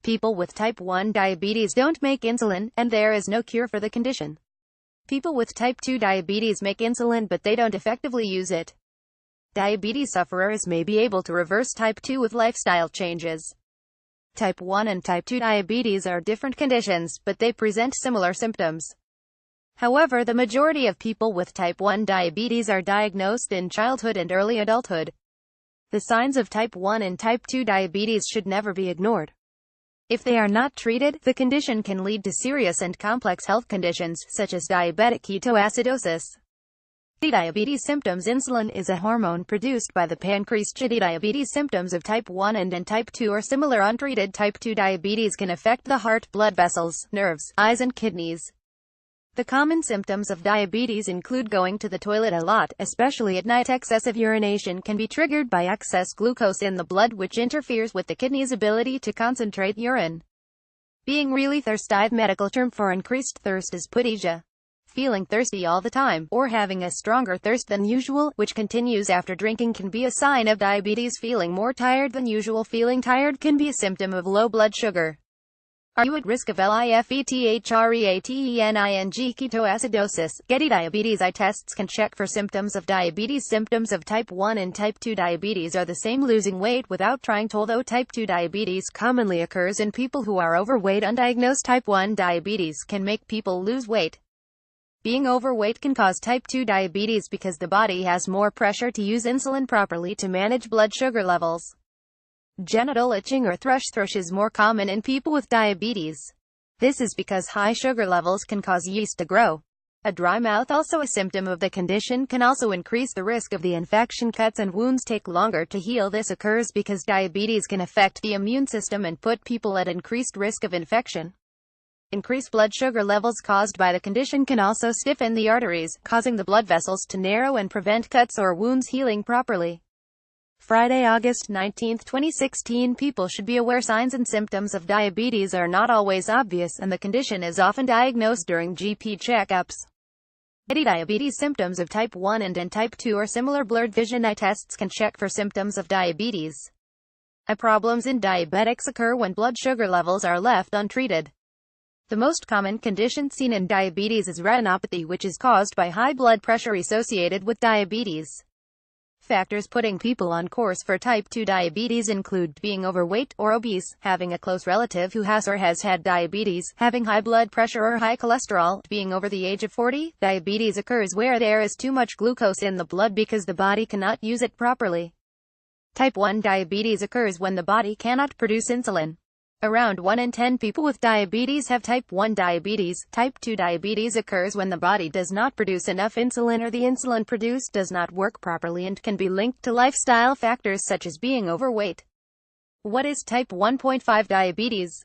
People with type 1 diabetes don't make insulin, and there is no cure for the condition. People with type 2 diabetes make insulin but they don't effectively use it. Diabetes sufferers may be able to reverse type 2 with lifestyle changes. Type 1 and type 2 diabetes are different conditions, but they present similar symptoms. However, the majority of people with type 1 diabetes are diagnosed in childhood and early adulthood. The signs of type 1 and type 2 diabetes should never be ignored. If they are not treated, the condition can lead to serious and complex health conditions, such as diabetic ketoacidosis. Diabetes symptoms. Insulin is a hormone produced by the pancreas. Diabetes symptoms of type 1 and type 2 are similar. Untreated type 2 diabetes can affect the heart, blood vessels, nerves, eyes and kidneys. The common symptoms of diabetes include going to the toilet a lot, especially at night. Excessive urination can be triggered by excess glucose in the blood, which interferes with the kidney's ability to concentrate urine. Being really thirsty. The medical term for increased thirst is pudicea. Feeling thirsty all the time, or having a stronger thirst than usual, which continues after drinking, can be a sign of diabetes. Feeling more tired than usual. Feeling tired can be a symptom of low blood sugar. Are you at risk of lifetreatening ketoacidosis? Getty diabetes eye tests can check for symptoms of diabetes. Symptoms of type 1 and type 2 diabetes are the same: losing weight without trying to. Although type 2 diabetes commonly occurs in people who are overweight, undiagnosed type 1 diabetes can make people lose weight. Being overweight can cause type 2 diabetes because the body has more pressure to use insulin properly to manage blood sugar levels. Genital itching or thrush is more common in people with diabetes. This is because high sugar levels can cause yeast to grow. A dry mouth, also a symptom of the condition, can also increase the risk of the infection. Cuts and wounds take longer to heal. This occurs because diabetes can affect the immune system and put people at increased risk of infection. Increased blood sugar levels caused by the condition can also stiffen the arteries, causing the blood vessels to narrow and prevent cuts or wounds healing properly. Friday, August 19, 2016. People should be aware signs and symptoms of diabetes are not always obvious, and the condition is often diagnosed during GP checkups. Diabetes symptoms of type 1 and type 2 are similar. Blurred vision. Eye tests can check for symptoms of diabetes. Eye problems in diabetics occur when blood sugar levels are left untreated. The most common condition seen in diabetes is retinopathy, which is caused by high blood pressure associated with diabetes. Factors putting people on course for type 2 diabetes include being overweight or obese, having a close relative who has or has had diabetes, having high blood pressure or high cholesterol, being over the age of 40. Diabetes occurs where there is too much glucose in the blood because the body cannot use it properly. Type 1 diabetes occurs when the body cannot produce insulin. Around 1 in 10 people with diabetes have type 1 diabetes. Type 2 diabetes occurs when the body does not produce enough insulin or the insulin produced does not work properly and can be linked to lifestyle factors such as being overweight. What is type 1.5 diabetes?